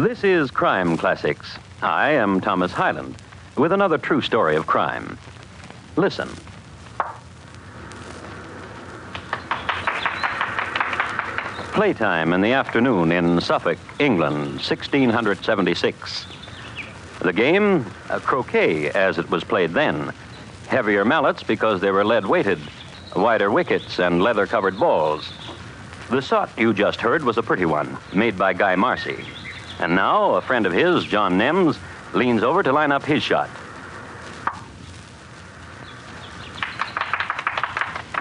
This is Crime Classics. I am Thomas Hyland with another true story of crime. Listen. Playtime in the afternoon in Suffolk, England, 1676. The game, croquet, as it was played then. Heavier mallets because they were lead-weighted, wider wickets, and leather-covered balls. The shot you just heard was a pretty one, made by Guy Marcy. And now, a friend of his, John Nems, leans over to line up his shot.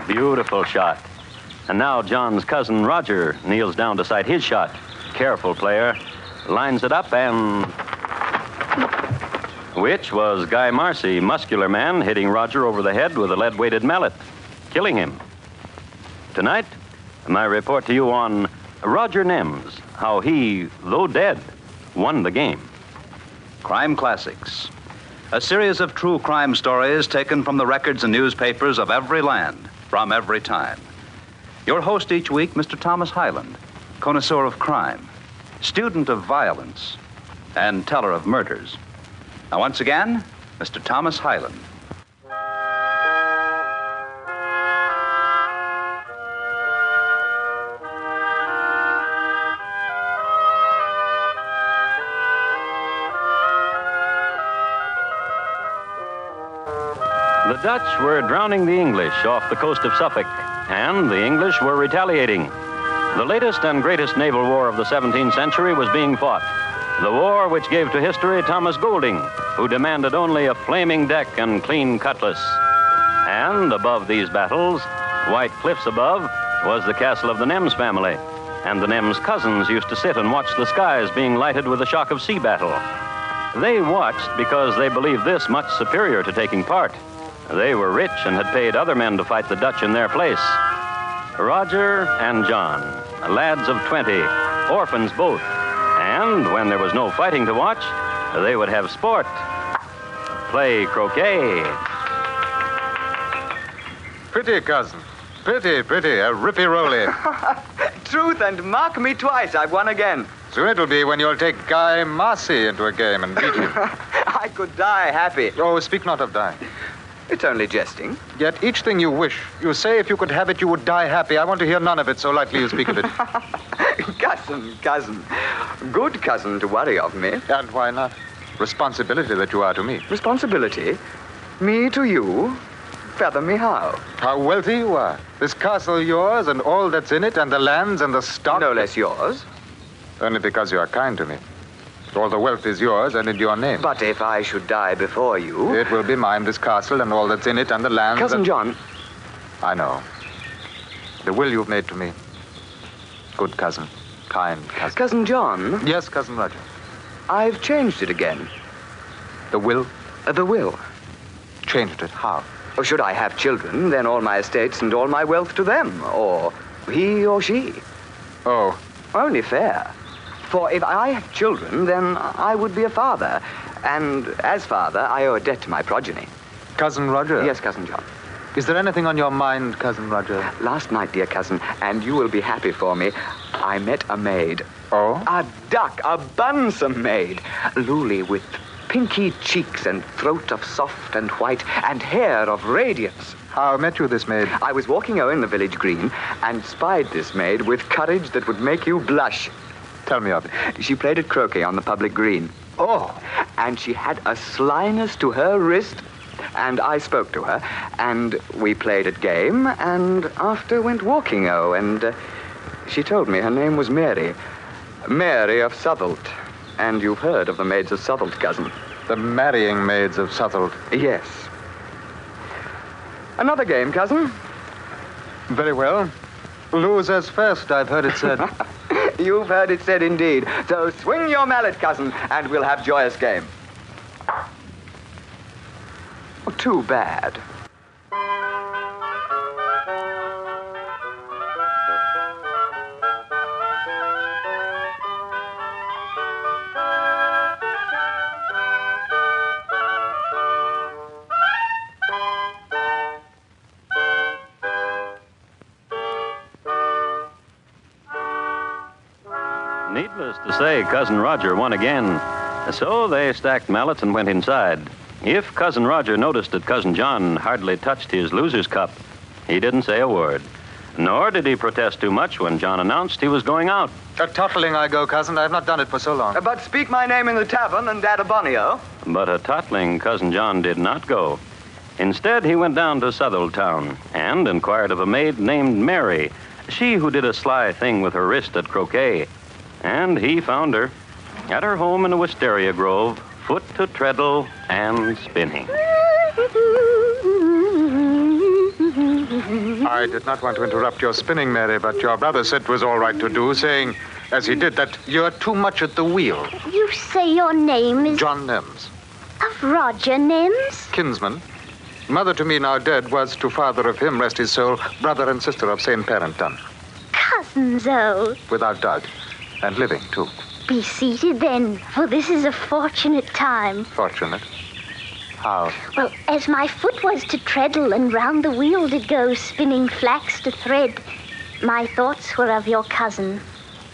Beautiful shot. And now John's cousin, Roger, kneels down to sight his shot. Careful player. Lines it up and... Which was Guy Marcy, muscular man, hitting Roger over the head with a lead-weighted mallet, killing him. Tonight, my report to you on Roger Nems, how he, though dead, won the game. Crime Classics, a series of true crime stories taken from the records and newspapers of every land, from every time. Your host each week, Mr. Thomas Hyland, connoisseur of crime, student of violence, and teller of murders. Now, once again, Mr. Thomas Hyland. The Dutch were drowning the English off the coast of Suffolk, and the English were retaliating. The latest and greatest naval war of the 17th century was being fought. The war which gave to history Thomas Golding, who demanded only a flaming deck and clean cutlass. And above these battles, white cliffs above, was the castle of the Nems family. And the Nems cousins used to sit and watch the skies being lighted with the shock of sea battle. They watched because they believed this much superior to taking part. They were rich and had paid other men to fight the Dutch in their place. Roger and John, lads of 20, orphans both. And when there was no fighting to watch, they would have sport. Play croquet. Pretty, cousin. Pretty, a rippy-roly. Truth, and mark me twice, I've won again. Soon it'll be when you'll take Guy Marcy into a game and beat him. I could die happy. Oh, speak not of dying. It's only jesting. Yet each thing you wish, you say if you could have it, you would die happy. I want to hear none of it, so lightly you speak of it. Cousin. Good cousin to worry of me. And why not? Responsibility that you are to me. Responsibility? Me to you? Feather me how? How wealthy you are. This castle yours and all that's in it and the lands and the stock. No less yours. Only because you are kind to me. All the wealth is yours and in your name. But if I should die before you... It will be mine, this castle and all that's in it and the lands. Cousin John. I know. The will you've made to me. Good cousin. Kind cousin. Cousin John? Yes, Cousin Roger. I've changed it again. The will? The will. Changed it? How? Or should I have children, then all my estates and all my wealth to them. Or he or she. Oh. Only fair. For if I have children, then I would be a father. And as father, I owe a debt to my progeny. Cousin Roger? Yes, Cousin John. Is there anything on your mind, Cousin Roger? Last night, dear cousin, and you will be happy for me, I met a maid. Oh? A duck, a bunsome maid. Luli with pinky cheeks and throat of soft and white and hair of radiance. How met you this maid? I was walking in the village green and spied this maid with courage that would make you blush. Tell me of it. She played at croquet on the public green. Oh. And she had a slyness to her wrist. And I spoke to her, and we played at game, and after went walking, and she told me her name was Mary. Mary of Southwold. And you've heard of the maids of Southwold, cousin. The marrying maids of Southwold. Yes. Another game, cousin. Very well. Losers first, I've heard it said. You've heard it said indeed. So swing your mallet, cousin, and we'll have joyous game. Oh, too bad. Needless to to say Cousin Roger won again. So they stacked mallets and went inside. If Cousin Roger noticed that Cousin John hardly touched his loser's cup, he didn't say a word. Nor did he protest too much when John announced he was going out. Tottling I go, cousin. I've not done it for so long. But speak my name in the tavern and add a bonio. But a tottling Cousin John did not go. Instead, he went down to Southertown and inquired of a maid named Mary, she who did a sly thing with her wrist at croquet. And he found her at her home in the wisteria grove, foot to treadle and spinning. I did not want to interrupt your spinning, Mary, but your brother said it was all right to do, saying, as he did, that you're too much at the wheel. You say your name is John Nems, of Roger Nems? kinsman. Mother to me now dead was to father of him, rest his soul, brother and sister of same parent done. Cousins, oh. Without doubt. And living, too. Be seated then, for this is a fortunate time. Fortunate. How? Well, as my foot was to treadle and round the wheel did go, spinning flax to thread, my thoughts were of your cousin,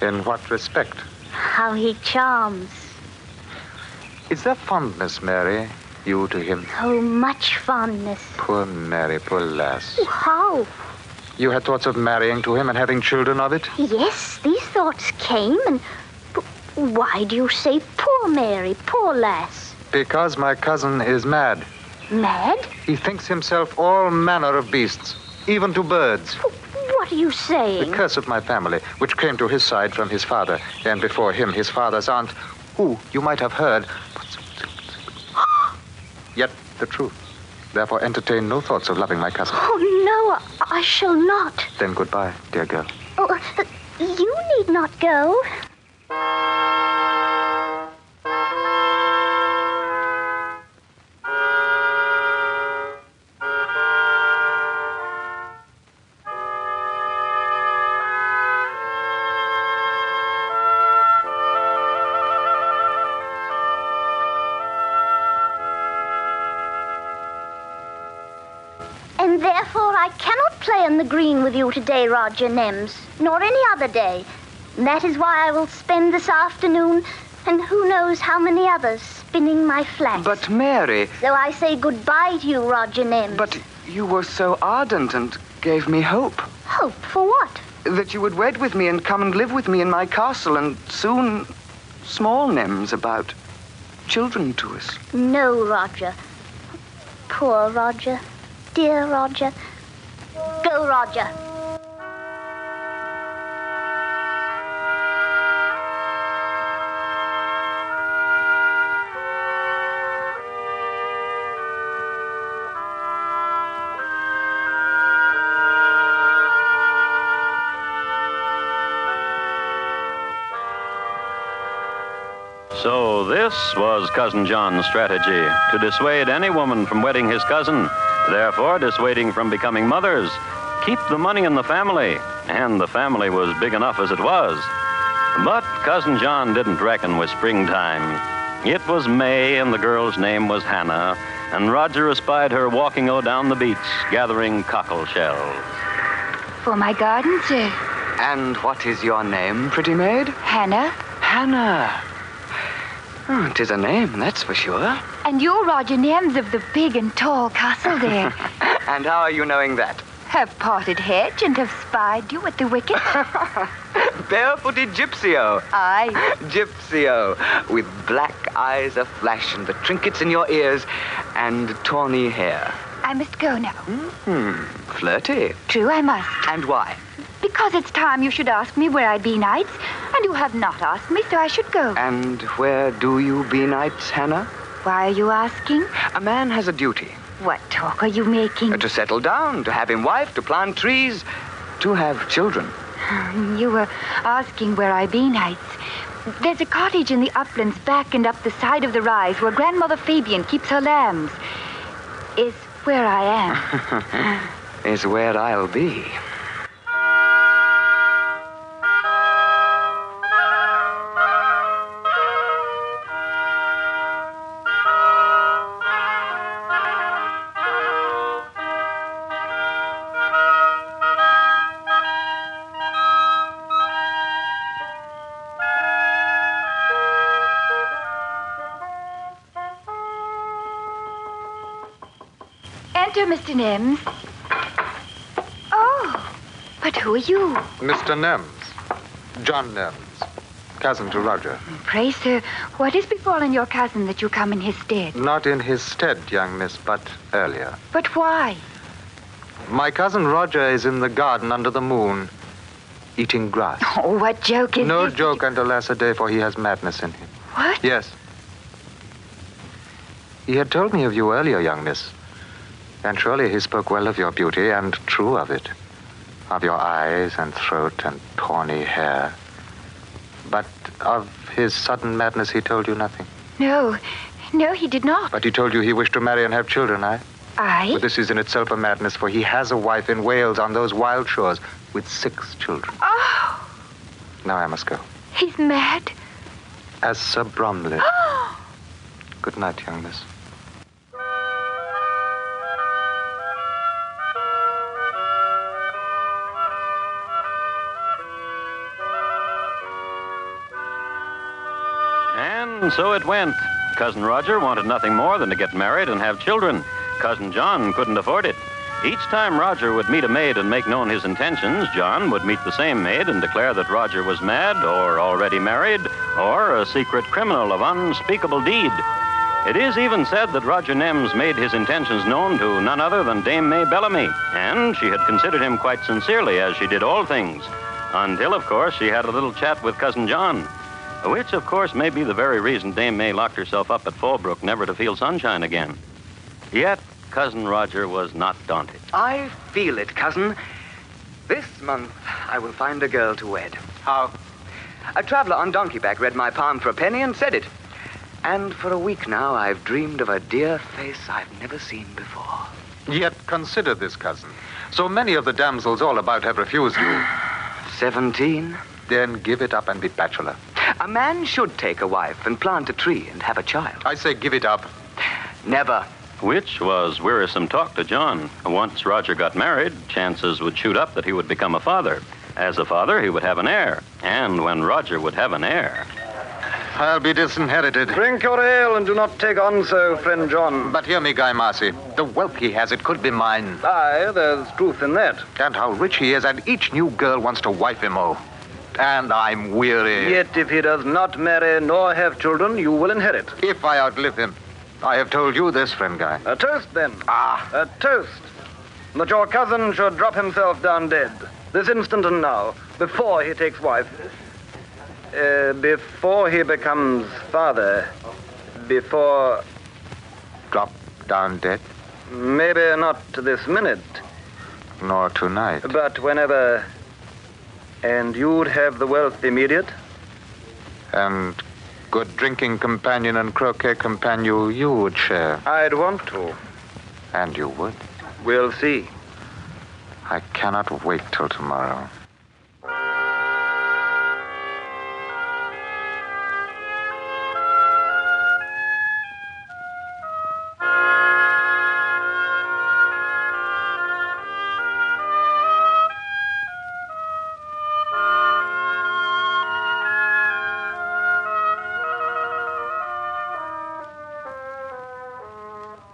In what respect? how he charms. Is there fondness, Mary, you to him? Oh, much fondness. Poor Mary, poor lass. Oh, how? You had thoughts of marrying to him and having children of it? Yes, these thoughts came, and why do you say poor Mary, poor lass? Because my cousin is mad. Mad? He thinks himself all manner of beasts, even to birds. What are you saying? The curse of my family, which came to his side from his father, and before him his father's aunt, who, you might have heard, yet the truth. Therefore entertain no thoughts of loving my cousin. Oh, no, I shall not. Then goodbye, dear girl. Oh, you need not go. And therefore I cannot play on the green with you today, Roger Nems, nor any other day. And that is why I will spend this afternoon, and who knows how many others, spinning my flax. But Mary, So I say goodbye to you, Roger Nems. but you were so ardent and gave me hope. Hope for what? That you would wed with me and come and live with me in my castle, and soon small Nems about children to us. No, Roger. Poor Roger. Dear Roger. Go, Roger. So this was Cousin John's strategy, to dissuade any woman from wedding his cousin, therefore dissuading from becoming mothers. Keep the money in the family, and the family was big enough as it was. But Cousin John didn't reckon with springtime. It was May, and the girl's name was Hannah, and Roger espied her walking down the beach, gathering cockle shells. For my garden, sir. And what is your name, pretty maid? Hannah. Hannah. Oh, 'tis a name, that's for sure. And you're Roger Nems of the big and tall castle there. And how are you knowing that? Have parted hedge and have spied you at the wicket. Barefooted gypsy-o. Aye. Gypsy-o, with black eyes aflash and the trinkets in your ears and tawny hair. I must go now. Flirty. True, I must. And why? Because it's time you should ask me where I be nights, and you have not asked me, so I should go. And where do you be nights, Hannah? Why are you asking? A man has a duty. What talk are you making? To settle down, to have him wife, to plant trees, to have children. You were asking where I be nights. There's a cottage in the uplands back and up the side of the rise where Grandmother Fabian keeps her lambs. Is where I am. Is where I'll be. Enter, Mr. Nems. Oh, but who are you? Mr. Nems. John Nems. Cousin to Roger. Pray, sir, what has befallen your cousin that you come in his stead? Not in his stead, young miss, but earlier. But why? My cousin Roger is in the garden under the moon, eating grass. Oh, what joke is No this? joke, and alas a day, for he has madness in him. What? Yes. He had told me of you earlier, young miss. And surely he spoke well of your beauty, and true of it. Of your eyes and throat and tawny hair. But of his sudden madness he told you nothing. No, he did not. But he told you he wished to marry and have children, eh? I? But this is in itself a madness, for he has a wife in Wales on those wild shores with 6 children. Oh, Now I must go. he's mad. As Sir Bromley. Good night, young miss. And so it went. Cousin Roger wanted nothing more than to get married and have children. Cousin John couldn't afford it. Each time Roger would meet a maid and make known his intentions, John would meet the same maid and declare that Roger was mad or already married or a secret criminal of unspeakable deed. It is even said that Roger Nems made his intentions known to none other than Dame May Bellamy, and she had considered him quite sincerely, as she did all things, until, of course, she had a little chat with Cousin John. Which, of course, may be the very reason Dame May locked herself up at Fallbrook, never to feel sunshine again. Yet, Cousin Roger was not daunted. I feel it, cousin. This month, I will find a girl to wed. How? A traveler on donkeyback read my palm for a penny and said it. And for a week now, I've dreamed of a dear face I've never seen before. Yet consider this, cousin. So many of the damsels all about have refused you. 17. Then give it up and be bachelor. A man should take a wife and plant a tree and have a child. I say give it up. Never. Which was wearisome talk to John. Once Roger got married, chances would shoot up that he would become a father. As a father, he would have an heir. And when Roger would have an heir... I'll be disinherited. Drink your ale and do not take on so, friend John. But hear me, Guy Marcy. The wealth he has, it could be mine. Aye, there's truth in that. And how rich he is, and each new girl wants to wife him, oh. And I'm weary. Yet if he does not marry nor have children, you will inherit. If I outlive him. I have told you this, friend Guy. A toast, then. Ah. A toast. That your cousin should drop himself down dead. This instant and now. Before he takes wife. Before he becomes father. Before... Drop down dead? Maybe not this minute. Nor tonight. But whenever... And you'd have the wealth immediate? And good drinking companion and croquet companion you would share. I'd want to. And you would. We'll see. I cannot wait till tomorrow.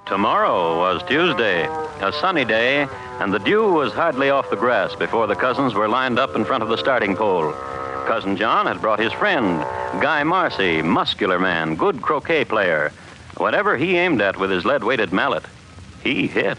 Tomorrow was Tuesday, a sunny day, and the dew was hardly off the grass before the cousins were lined up in front of the starting pole. Cousin John had brought his friend, Guy Marcy, muscular man, good croquet player. Whatever he aimed at with his lead-weighted mallet, he hit.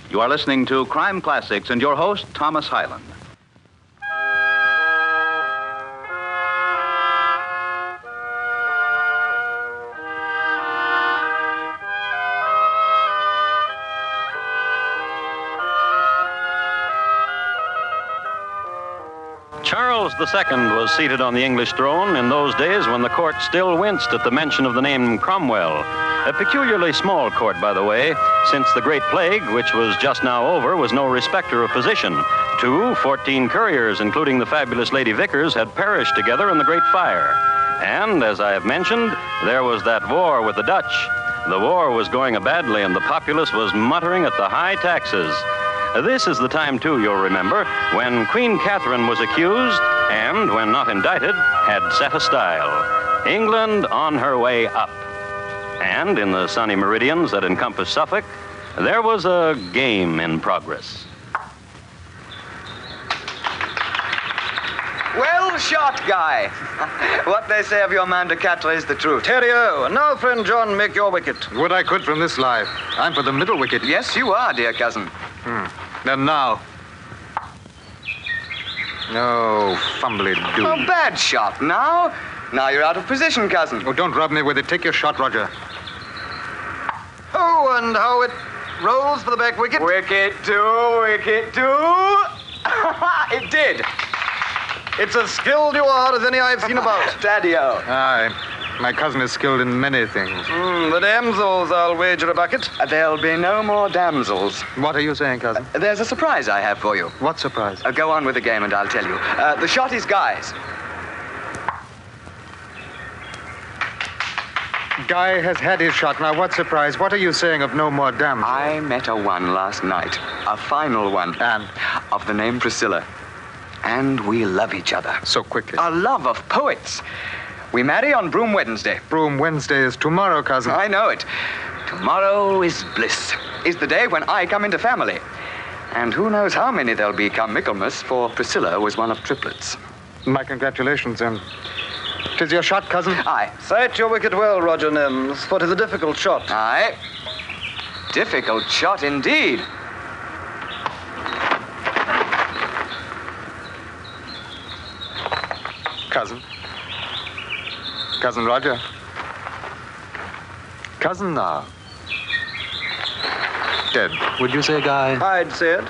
You are listening to Crime Classics and your host, Thomas Hyland. Charles II was seated on the English throne in those days when the court still winced at the mention of the name Cromwell. A peculiarly small court, by the way, since the Great Plague, which was just now over, was no respecter of position. 14 couriers, including the fabulous Lady Vickers, had perished together in the Great Fire. And, as I have mentioned, there was that war with the Dutch. The war was going badly, and the populace was muttering at the high taxes. This is the time, too, you'll remember, when Queen Catherine was accused and, when not indicted, had set a style. England on her way up. And in the sunny meridians that encompass Suffolk, there was a game in progress. Well shot, Guy. What they say of your man de Quatre is the truth. Terrio, now, friend John, make your wicket. Would I could from this life. I'm for the middle wicket. Yes, you are, dear cousin. Then now. No, fumbly do. Oh, bad shot now. Now you're out of position, cousin. Oh, don't rub me with it. Take your shot, Roger. Oh, and how it rolls for the back wicket. Wicket two, wicket two. It did. It's as skilled you are as any I've seen about. Daddy-o. Aye. My cousin is skilled in many things. The damsels, I'll wager a bucket. There'll be no more damsels. What are you saying, cousin? There's a surprise I have for you. What surprise? Go on with the game and I'll tell you. The shot is Guy's. Guy has had his shot. Now, what surprise? What are you saying of no more damn? I met a one last night. A final one. And? Of the name Priscilla. And we love each other. So quickly. A love of poets. We marry on Broom Wednesday. Broom Wednesday is tomorrow, cousin. I know it. Tomorrow is bliss. Is the day when I come into family. And who knows how many there'll be come Michaelmas, for Priscilla was one of triplets. My congratulations, and 'tis your shot, cousin. Aye. Sight your wicket well, Roger Nems, for 'tis a difficult shot. Aye. Difficult shot indeed. Cousin. Cousin Roger. Cousin now. Dead. Would you say, Guy? I'd say it.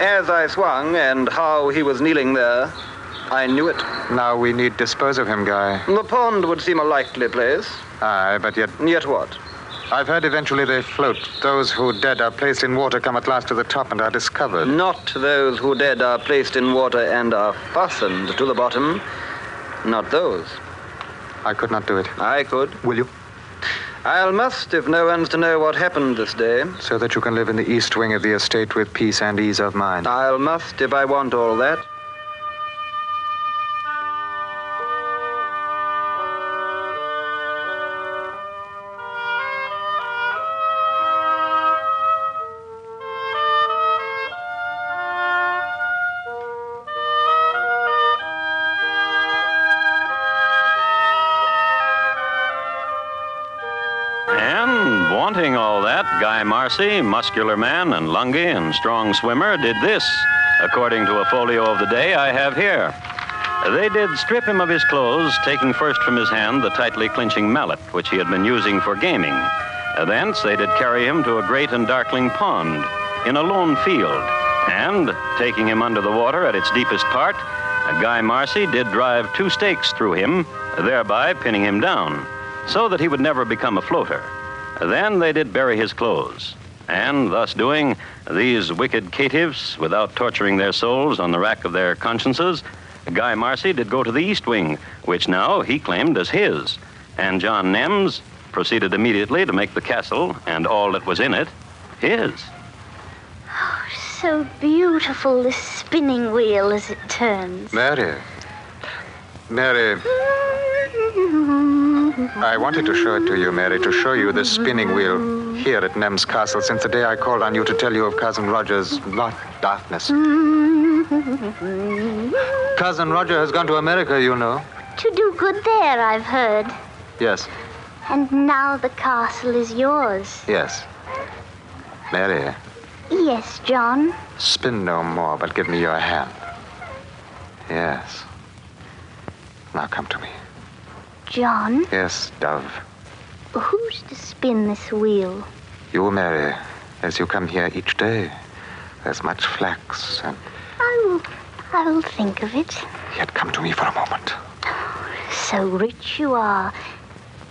As I swung and how he was kneeling there, I knew it. Now we need dispose of him, Guy. The pond would seem a likely place. Aye, but yet... Yet what? I've heard eventually they float. Those who dead are placed in water come at last to the top and are discovered. Not those who dead are placed in water and are fastened to the bottom. Not those. I could not do it. I could. Will you? I'll must if no one's to know what happened this day. So that you can live in the east wing of the estate with peace and ease of mind. I'll must if I want all that. And wanting all that, Guy Marcy, muscular man and lungy and strong swimmer, did this, according to a folio of the day I have here. They did strip him of his clothes, taking first from his hand the tightly clinching mallet, which he had been using for gaming. Thence they did carry him to a great and darkling pond in a lone field, and, taking him under the water at its deepest part, Guy Marcy did drive 2 stakes through him, thereby pinning him down, so that he would never become a floater. Then they did bury his clothes, and thus doing, these wicked caitiffs, without torturing their souls on the rack of their consciences, Guy Marcy did go to the east wing, which now he claimed as his, and John Nems proceeded immediately to make the castle and all that was in it his. So beautiful, this spinning wheel as it turns. Mary. I wanted to show it to you, Mary, to show you this spinning wheel here at Nems Castle since the day I called on you to tell you of Cousin Roger's daftness. Cousin Roger has gone to America, you know. To do good there, I've heard. Yes, And now the castle is yours. yes. Mary, Yes, John. spin no more, but give me your hand. Yes. Now come to me. John, Yes, dove. who's to spin this wheel? You, Mary, as you come here each day. There's much flax and... I'll think of it. Yet come to me for a moment. So rich you are.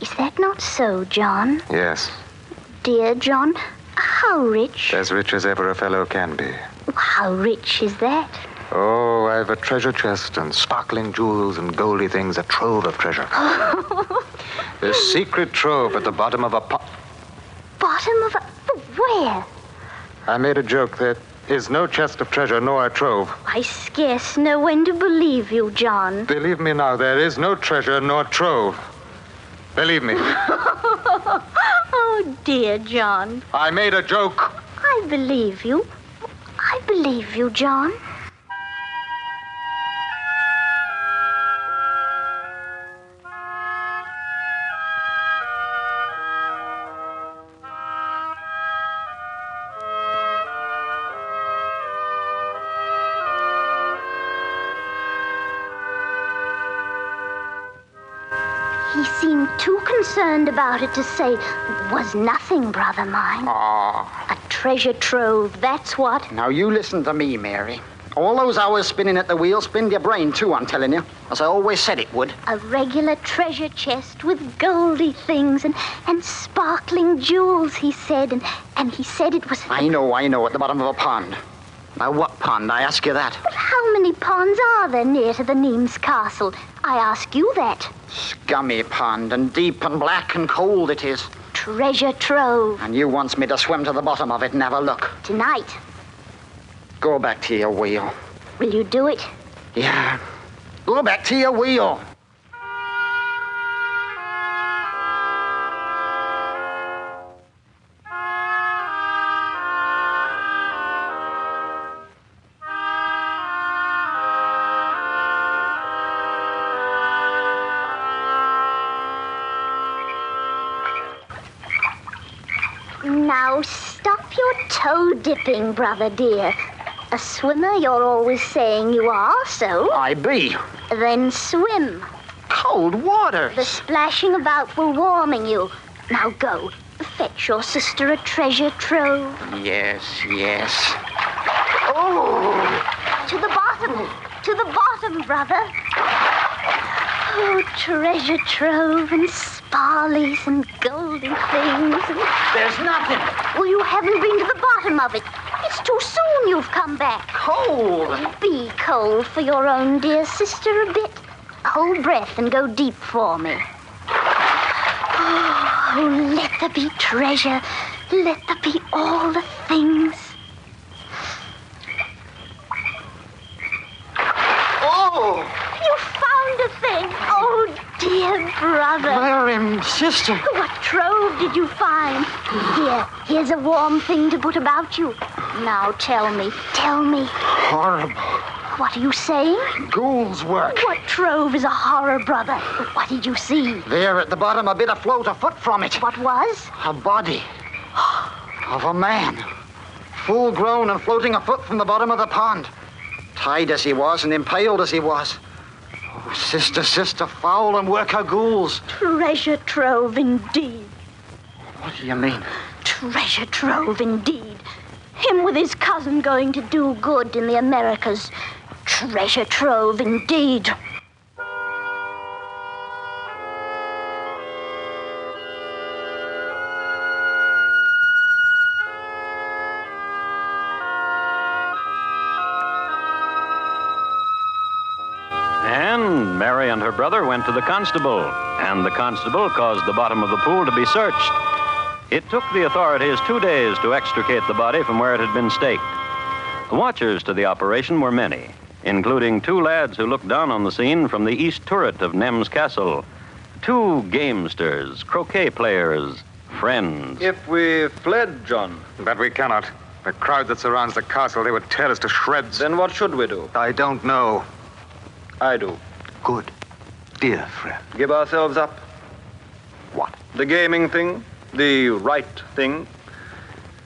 Is that not so, John? Yes, Dear John, how rich? as rich as ever a fellow can be. How rich is that? Oh, I've a treasure chest and sparkling jewels and goldy things, a trove of treasure. The secret trove at the bottom of a pot. Bottom of a... Where? I made a joke. There is no chest of treasure nor a trove. I scarce know when to believe you, John. Believe me now, there is no treasure nor trove. Believe me. Oh, dear John. I made a joke. I believe you. I believe you, John. He seemed too concerned about it to say, was nothing, brother mine. Ah. A treasure trove, that's what. Now you listen to me, Mary. All those hours spinning at the wheel spinned your brain too, I'm telling you. As I always said it would. A regular treasure chest with goldy things and sparkling jewels, he said. And he said it was... I know, at the bottom of a pond. Now what pond? I ask you that. But how many ponds are there near to the Nems castle? I ask you that. Scummy pond, and deep and black and cold it is. Treasure trove. And you wants me to swim to the bottom of it and have a look. Tonight. Go back to your wheel. Will you do it? Yeah. Go back to your wheel. Now stop your toe dipping, brother dear. A swimmer you're always saying you are, so... I be. Then swim. Cold water. The splashing about will warming you. Now go. Fetch your sister a treasure trove. Yes. To the bottom. To the bottom, brother. Oh, treasure trove and sparlies and golden things. There's nothing. Well, you haven't been to the bottom of it. It's too soon you've come back. Cold. Be cold for your own dear sister a bit. Hold breath and go deep for me. Oh, let there be treasure. Let there be all the things. Oh! You found a thing. Oh, dear brother. Mary, sister. What trove did you find? Here's a warm thing to put about you. Now tell me. Horrible. What are you saying? Ghoul's work. What trove is a horror, brother? What did you see? There at the bottom, a bit afloat, a foot from it. What was? A body of a man. Full grown and floating a foot from the bottom of the pond. Tied as he was and impaled as he was. Oh, sister, foul and work her ghouls. Treasure trove indeed. What do you mean? Treasure trove indeed. Him with his cousin going to do good in the Americas. Treasure trove indeed. And Mary and her brother went to the constable, and the constable caused the bottom of the pool to be searched. It took the authorities 2 days to extricate the body from where it had been staked. The watchers to the operation were many, including 2 lads who looked down on the scene from the east turret of Nems Castle. 2 gamesters, croquet players, friends. If we fled, John, But we cannot. The crowd that surrounds the castle, they would tear us to shreds. then what should we do? I don't know. I do. Good. Dear friend. Give ourselves up. What? The gaming thing, the right thing.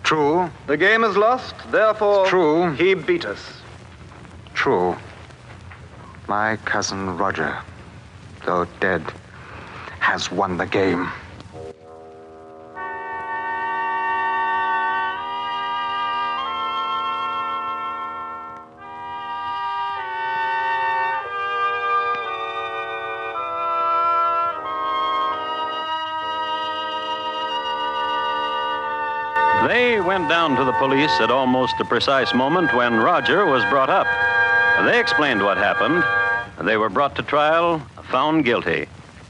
True. The game is lost, therefore... True. He beat us. True. My cousin Roger, though dead, has won the game. went down to the police at almost the precise moment when Roger was brought up. They explained what happened. They were brought to trial, found guilty,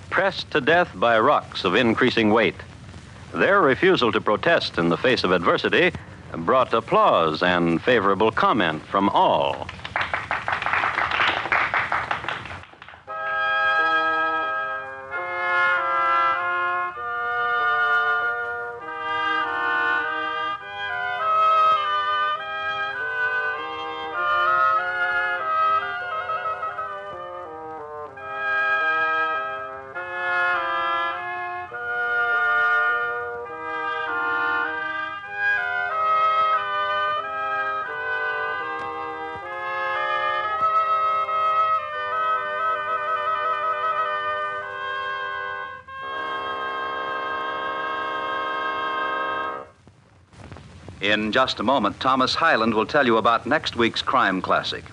pressed to death by rocks of increasing weight. Their refusal to protest in the face of adversity brought applause and favorable comment from all. In just a moment, Thomas Hyland will tell you about next week's crime classic.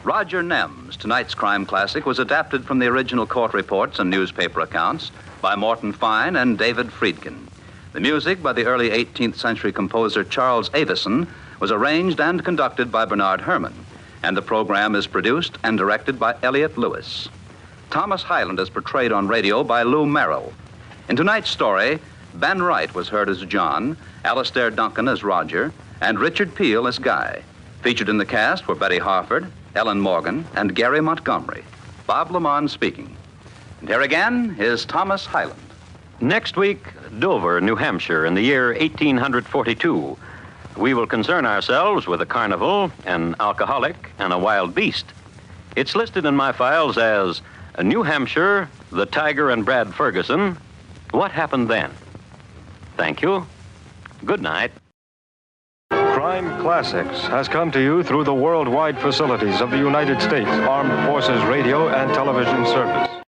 Roger Nems, tonight's crime classic, was adapted from the original court reports and newspaper accounts by Morton Fine and David Friedkin. The music by the early 18th century composer Charles Avison was arranged and conducted by Bernard Herrmann, and the program is produced and directed by Elliott Lewis. Thomas Hyland is portrayed on radio by Lou Merrill. In tonight's story, Ben Wright was heard as John, Alastair Duncan as Roger, and Richard Peel as Guy. Featured in the cast were Betty Harford, Ellen Morgan, and Gary Montgomery. Bob Lamont speaking. And here again is Thomas Hyland. Next week, Dover, New Hampshire, in the year 1842. We will concern ourselves with a carnival, an alcoholic, and a wild beast. It's listed in my files as New Hampshire, the Tiger and Brad Ferguson. What happened then? Thank you. Good night. Crime Classics has come to you through the worldwide facilities of the United States Armed Forces Radio and Television Service.